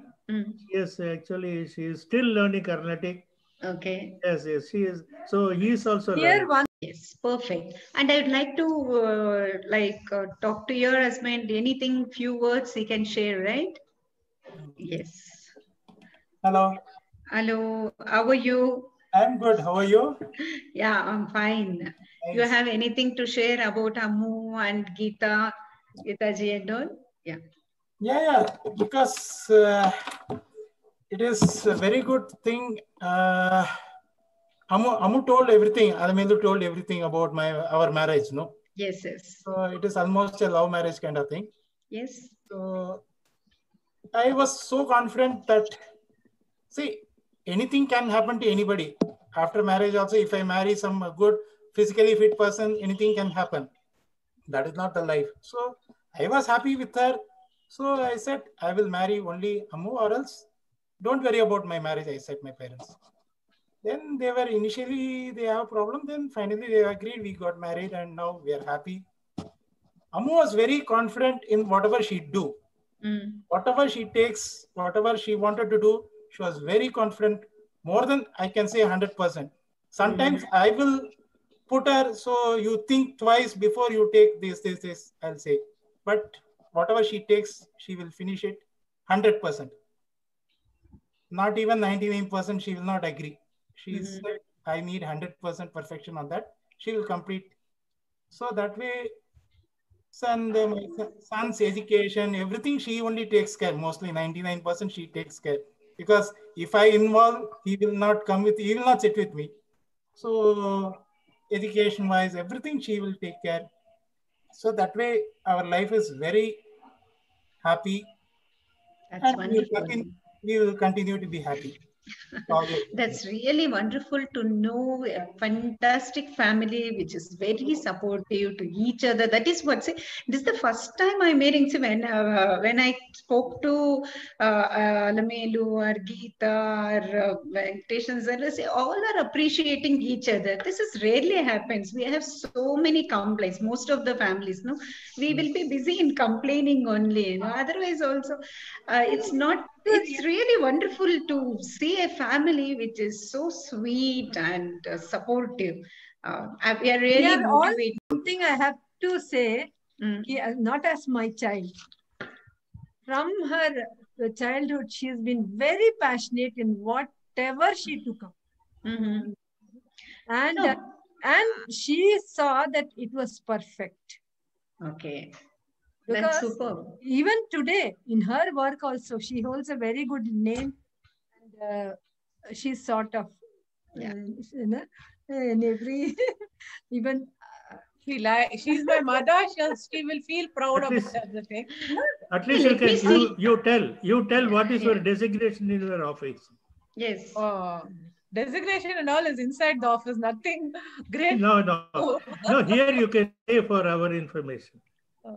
Yes, actually, she is still learning Carnatic. Okay. Yes, she is. So he is also Here learning. Yes, perfect. And I would like to talk to your husband. Anything, few words he can share, right? Yes. Hello. Hello. How are you? I'm good. How are you? Yeah, I'm fine. You have anything to share about Ammu and Geeta ji and all? Yeah. Yeah. Because it is a very good thing. Ammu told everything. Alamindu told everything about our marriage, no? Yes, yes. So it is almost a love marriage kind of thing. Yes. So I was so confident that, see, anything can happen to anybody. After marriage also, if I marry some good, physically fit person, anything can happen. That is not the life. So I was happy with her. So I said, I will marry only Ammu, or else don't worry about my marriage, I said my parents. Then they have a problem. Then finally they agreed, we got married, and now we are happy. Ammu was very confident in whatever she do. Whatever she takes, whatever she wanted to do, she was very confident, more than I can say 100%. Sometimes I will put her, so you think twice before you take this, I'll say. But whatever she takes, she will finish it 100%. Not even 99%, she will not agree. She said, I need 100% perfection on that. She will complete. So that way, my son's education, everything she only takes care. Mostly 99% she takes care. Because if I involve, he will not sit with me. So education wise, everything she will take care. So that way our life is very happy. That's wonderful. We will continue to be happy. That's really wonderful to know a fantastic family which is very supportive to each other. That is what say. This is the first time I'm hearing when I spoke to Alamelu or Geeta or Venkatesh, say all are appreciating each other. This is rarely happens. We have so many complaints. Most of the families, no, we will be busy in complaining only. You know? Otherwise, also, it's not. It's really wonderful to see a family which is so sweet and supportive. We are really motivated. Something I have to say, not as my child. From her childhood, she has been very passionate in whatever she took up. And she saw that it was perfect. Okay. Because that's super. Even today, in her work also, she holds a very good name. And she's sort of, in every, even... she's my mother. She will feel proud of everything. At least you tell what is your designation in your office. Yes. Designation and all is inside the office. Nothing great. No. Here you can say for our information.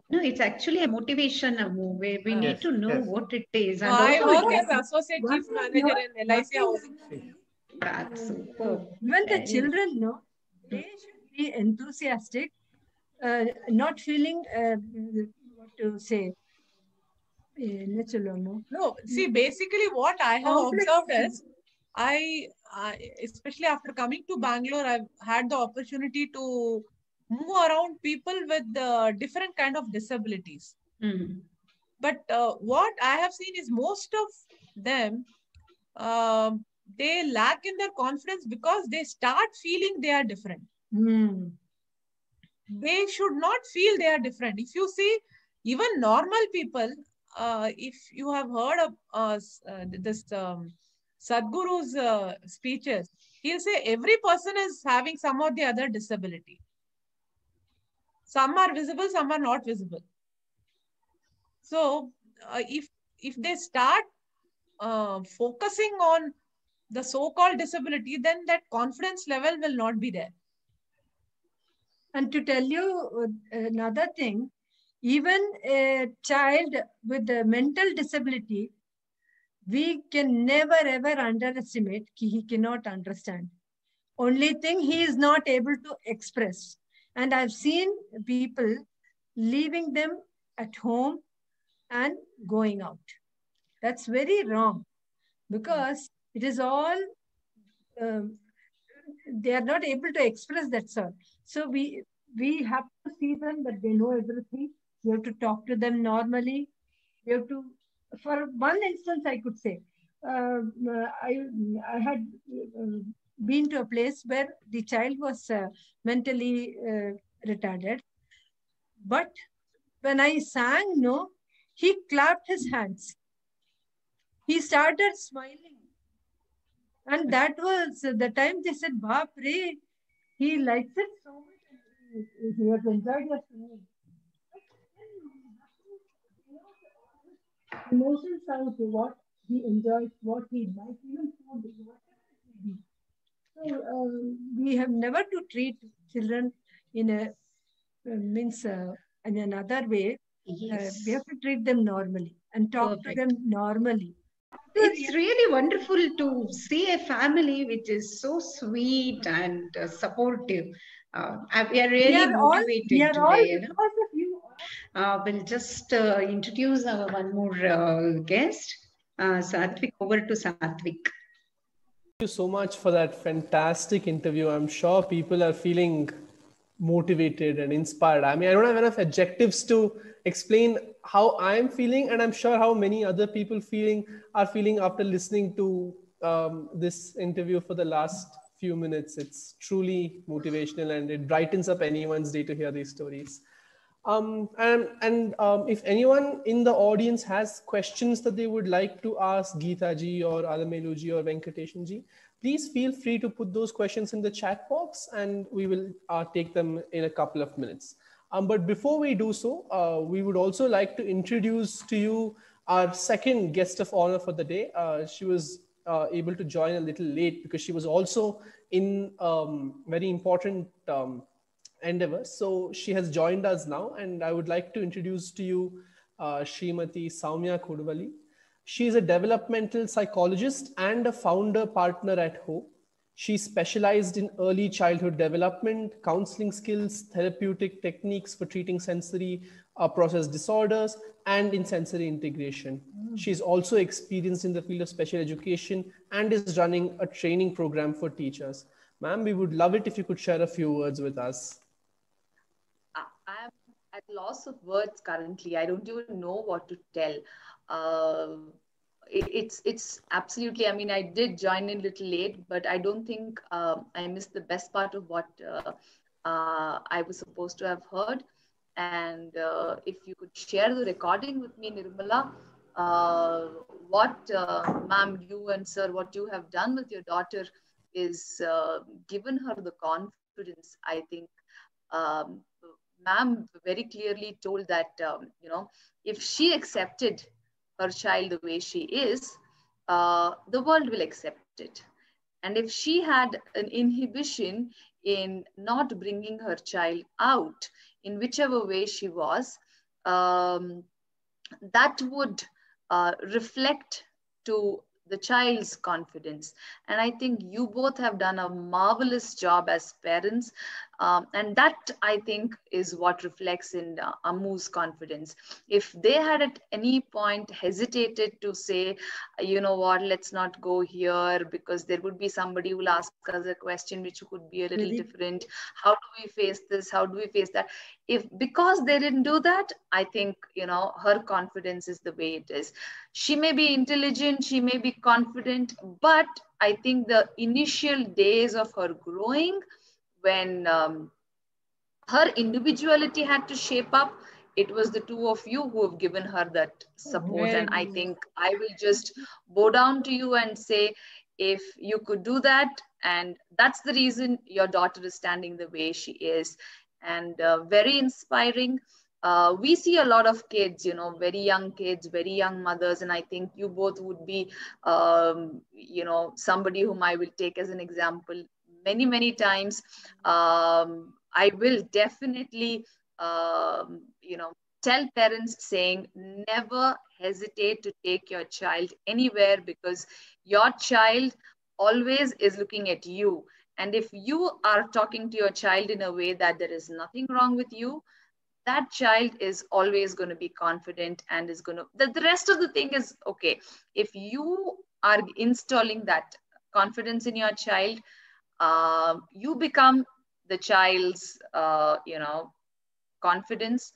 No, it's actually a motivation where we need to know what it is. And I work as associate chief manager in LIC Housing. That's super. Even the children, no, they should be enthusiastic, not feeling what to say. No, see, basically what I have observed is, I especially after coming to Bangalore, I've had the opportunity to move around people with different kind of disabilities. But what I have seen is most of them, they lack in their confidence because they start feeling they are different. They should not feel they are different. If you see, even normal people, if you have heard of this Sadhguru's speeches, he'll say every person is having some or the other disability. Some are visible, some are not visible. So if they start focusing on the so-called disability, then that confidence level will not be there. And to tell you another thing, even a child with a mental disability, we can never ever underestimate he cannot understand. Only thing he is not able to express. And I've seen people leaving them at home and going out. That's very wrong, because it is all, they are not able to express that, sir. So we have to see them that they know everything. We have to talk to them normally. We have to, for one instance, I could say, I had been to a place where the child was mentally retarded. But when I sang, no, he clapped his hands. He started smiling. And that was the time they said, Baap re, he likes it so much. He has enjoyed your singing. Emotions out to what he enjoys, what he likes, even food, whatever it may be. So we have never to treat children in a in another way. Yes. We have to treat them normally and talk to them normally. It's really wonderful to see a family which is so sweet and supportive. We are really motivated today. Because of you. We'll just introduce our one more guest, Satvik. Over to Satvik. Thank you so much for that fantastic interview. I'm sure people are feeling motivated and inspired. I mean, I don't have enough adjectives to explain how I'm feeling, and I'm sure how many other people are feeling after listening to this interview for the last few minutes. It's truly motivational, and it brightens up anyone's day to hear these stories. If anyone in the audience has questions that they would like to ask Geeta ji or Alamelu ji or Venkateshan ji, please feel free to put those questions in the chat box, and we will take them in a couple of minutes. But before we do so, we would also like to introduce to you our second guest of honor for the day. She was able to join a little late because she was also in very important endeavor. So she has joined us now, and I would like to introduce to you Srimati Soumya Koduvali. She is a developmental psychologist and a founder partner at Hope. She specialized in early childhood development, counseling skills, therapeutic techniques for treating sensory process disorders, and in sensory integration. She's also experienced in the field of special education and is running a training program for teachers. Ma'am, we would love it if you could share a few words with us. I'm at loss of words currently. I don't even know what to tell. It's absolutely, I mean, I did join in a little late, but I don't think I missed the best part of what I was supposed to have heard. And if you could share the recording with me, Nirmala, what, ma'am, you and sir, what you have done with your daughter is given her the confidence. I think ma'am very clearly told that, you know, if she accepted her child the way she is, the world will accept it. And if she had an inhibition in not bringing her child out in whichever way she was, that would reflect to the child's confidence. And I think you both have done a marvelous job as parents. And that, I think, is what reflects in Ammu's confidence. If they had at any point hesitated to say, you know what, let's not go here because there would be somebody who will ask us a question which could be a little different. How do we face this? How do we face that? Because they didn't do that, I think, you know, her confidence is the way it is. She may be intelligent, she may be confident, but I think the initial days of her growing, when her individuality had to shape up, it was the two of you who have given her that support. Very And I nice. think I will just bow down to you and say, if you could do that, and that's the reason your daughter is standing the way she is. And very inspiring. We see a lot of kids, you know, very young kids, very young mothers, and I think you both would be, you know, somebody whom I will take as an example many, many times. I will definitely, you know, tell parents saying, never hesitate to take your child anywhere, because your child always is looking at you. And if you are talking to your child in a way that there is nothing wrong with you, that child is always going to be confident and is going to, the rest of the thing is okay. If you are installing that confidence in your child, you become the child's, you know, confidence.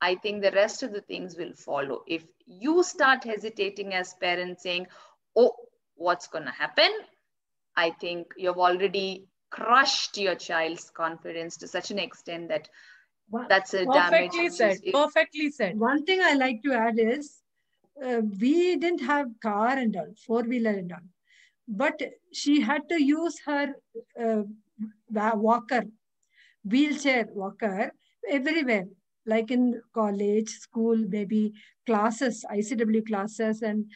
I think the rest of the things will follow. If you start hesitating as parents saying, oh, what's going to happen? I think you've already crushed your child's confidence to such an extent that that's a damage. Perfectly said. Perfectly said. One thing I like to add is, we didn't have car and all, four-wheeler and all. But she had to use her walker, wheelchair walker everywhere, like in college, school, maybe classes, ICW classes, and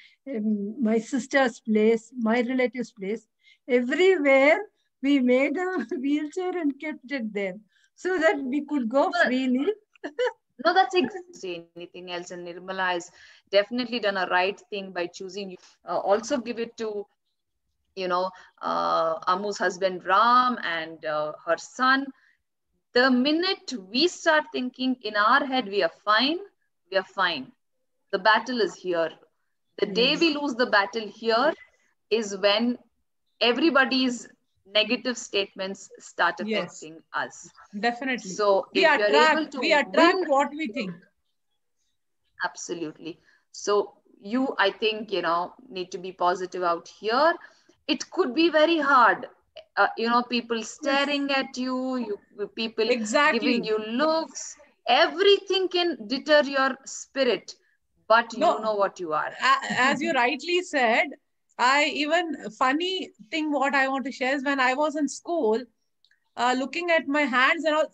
my sister's place, my relative's place. Everywhere we made a wheelchair and kept it there so that we could go freely. No, that's exactly anything else. And Nirmala has definitely done a right thing by choosing you. Also give it to, you know, Amu's husband Ram and her son. The minute we start thinking in our head, we are fine, we are fine. The battle is here. The day we lose the battle here is when everybody's negative statements start affecting us. Definitely. So we if you're able to attract what we think. Absolutely. So you, I think, you know, need to be positive out here. It could be very hard. You know, people staring at you, people giving you looks. Everything can deter your spirit, but you know what you are. As you rightly said, funny thing what I want to share is when I was in school, looking at my hands and all,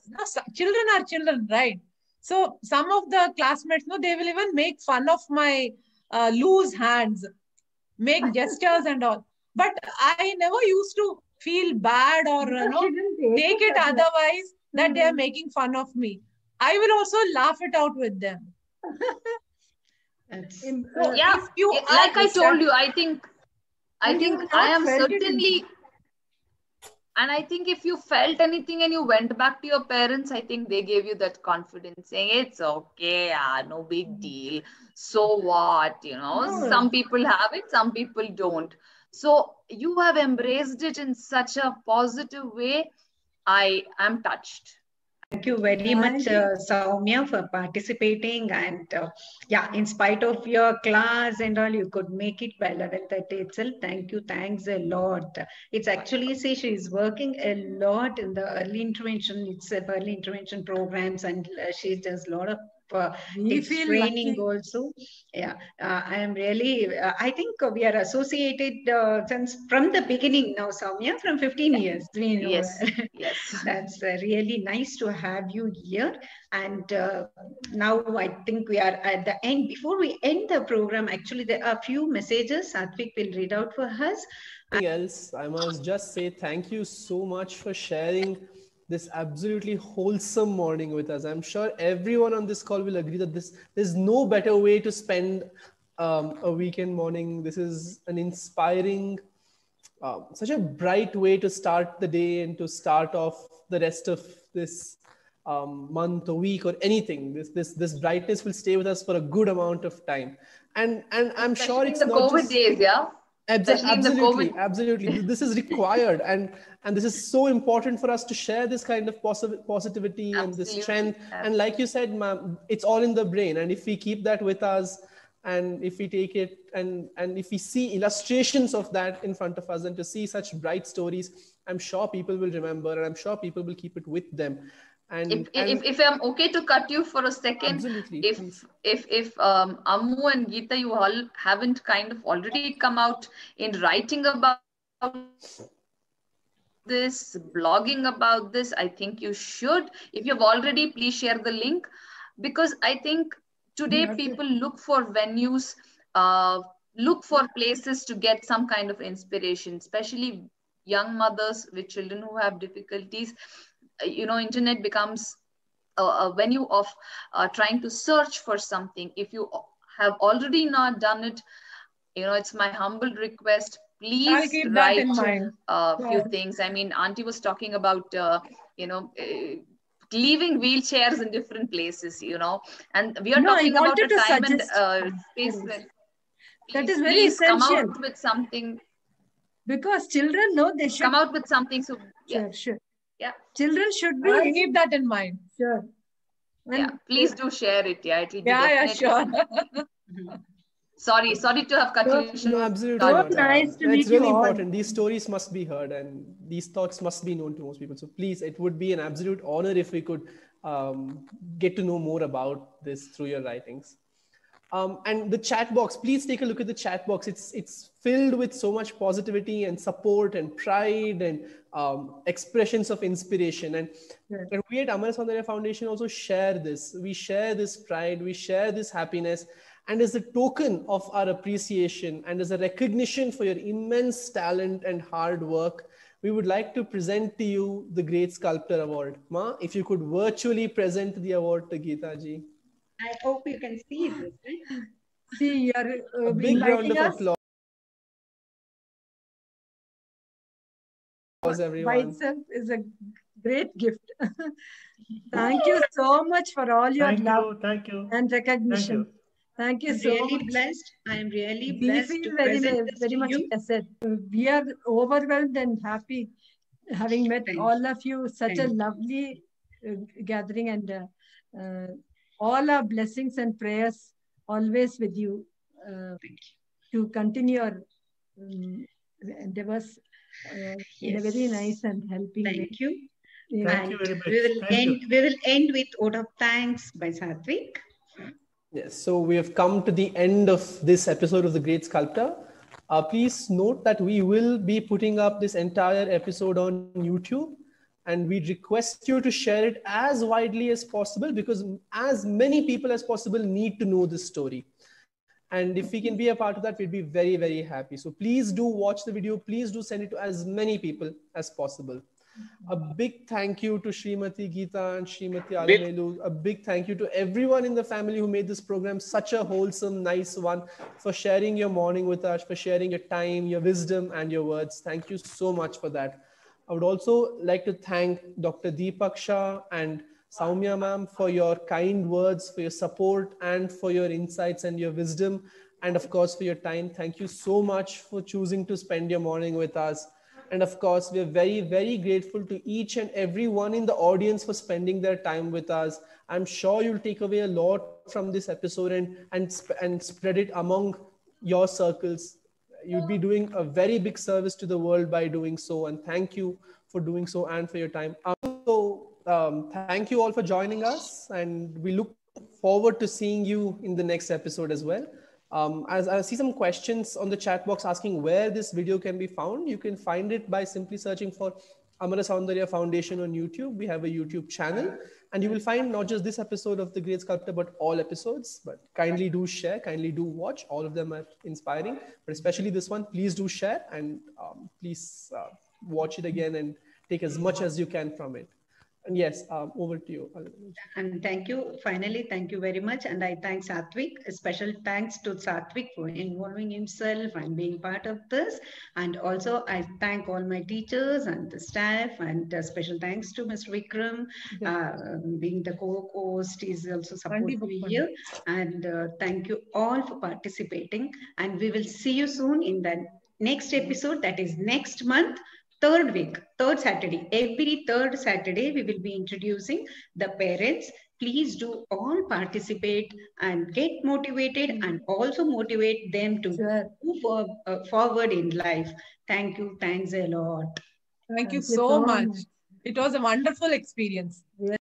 children are children, right? So some of the classmates, they will even make fun of my loose hands, make gestures and all. But I never used to feel bad or take it otherwise that they are making fun of me. I will also laugh it out with them. Yeah, like I told you, I think I am certainly, and I think if you felt anything and you went back to your parents, I think they gave you that confidence saying it's okay, no big deal. So what, you know, some people have it, some people don't. So you have embraced it in such a positive way. I am touched. Thank you very much, Soumya, for participating. And yeah, in spite of your class and all, you could make it by 11:30 itself. Thank you. Thanks a lot. It's actually, say, she's working a lot in the early intervention itself, early intervention programs, and she does a lot of training also. Yeah, I am really, I think we are associated since from the beginning now, Soumya, from 15 years. We know. Yes, yes. That's really nice to have you here. And now I think we are at the end. Before we end the program, actually, there are a few messages Satvik will read out for us. Else, I must just say thank you so much for sharing this absolutely wholesome morning with us. I'm sure everyone on this call will agree that there's no better way to spend a weekend morning. This is an inspiring, such a bright way to start the day and to start off the rest of this month or week or anything. This brightness will stay with us for a good amount of time. And I'm especially sure it's in the not COVID just days, yeah. Absolutely. This is required, and this is so important for us to share this kind of positivity and this strength. And like you said, ma'am, it's all in the brain. And if we keep that with us, and if we take it and if we see illustrations of that in front of us, and to see such bright stories, I'm sure people will remember, and I'm sure people will keep it with them. And if I'm okay to cut you for a second, absolutely, if Ammu and Geeta, you all haven't kind of already come out in writing about this, blogging about this, I think you should. If you've already, please share the link, because I think today people look for venues, look for places to get some kind of inspiration, especially young mothers with children who have difficulties. Internet becomes a venue of trying to search for something. If you have already not done it, it's my humble request, please write a few things. I mean, Auntie was talking about, leaving wheelchairs in different places, and we are talking about a time and space where that is very essential. Come out with something. Because children know they should come out with something. So sure. Yeah. Children should be. Keep that in mind. Sure. And please do share it. Yeah, it will be sure. Sorry to have cut you. No, absolutely not. Nice to meet it's really you all. important. These stories must be heard and these thoughts must be known to most people. So please, it would be an absolute honor if we could get to know more about this through your writings. And the chat box, please take a look at the chat box. It's filled with so much positivity and support and pride and expressions of inspiration. And we at Amara Saundarya Foundation also share this. We share this pride, we share this happiness. And as a token of our appreciation and as a recognition for your immense talent and hard work, we would like to present to you the Great Sculptor Award. Ma, if you could virtually present the award to Geeta ji. I hope you can see this. Right? See, you're a big round of applause. By itself is a great gift. Thank you so much for all your love and recognition. Thank you so really much. Blessed. I am really blessed. We feel very much blessed. We are overwhelmed and happy having met all of you. Such a lovely gathering, and all our blessings and prayers always with you to continue your endeavors in a very nice and helping way. Thank you. Thank you very much. We will end with vote of thanks by Satvik. Yes, so we have come to the end of this episode of The Great Sculptor. Please note that we will be putting up this entire episode on YouTube, and we request you to share it as widely as possible, because as many people as possible need to know this story. And if we can be a part of that, we'd be very, very happy. So please do watch the video. Please do send it to as many people as possible. A big thank you to Srimati Geeta and Srimati Alamelu. A big thank you to everyone in the family who made this program such a wholesome, nice one, for sharing your morning with us, for sharing your time, your wisdom, and your words. Thank you so much for that. I would also like to thank Dr. Deepak Shah and Soumya ma'am for your kind words, for your support, and for your insights and your wisdom, and of course for your time. Thank you so much for choosing to spend your morning with us. And of course, we are very, very grateful to each and everyone in the audience for spending their time with us. I'm sure you'll take away a lot from this episode and spread it among your circles. You'd be doing a very big service to the world by doing so. And thank you for doing so and for your time. Thank you all for joining us. And we look forward to seeing you in the next episode as well. As I see some questions on the chat box asking where this video can be found, you can find it by simply searching for Amara Saundarya Foundation on YouTube. We have a YouTube channel, and you will find not just this episode of The Great Sculptor, but all episodes. But kindly do share, kindly do watch. All of them are inspiring, but especially this one, please do share and please watch it again and take as much as you can from it. And yes, over to you. And thank you. Finally, thank you very much. And I thank Satvik. A special thanks to Satvik for involving himself and being part of this. And also, I thank all my teachers and the staff. And special thanks to Mr. Vikram, being the co-host. He's also supporting me here. And thank you all for participating. And we will see you soon in the next episode, that is next month. Third Saturday. Every third Saturday, we will be introducing the parents. Please do all participate and get motivated, and also motivate them to move forward in life. Thank you. Thanks a lot. Thank you so much. It was a wonderful experience. Really.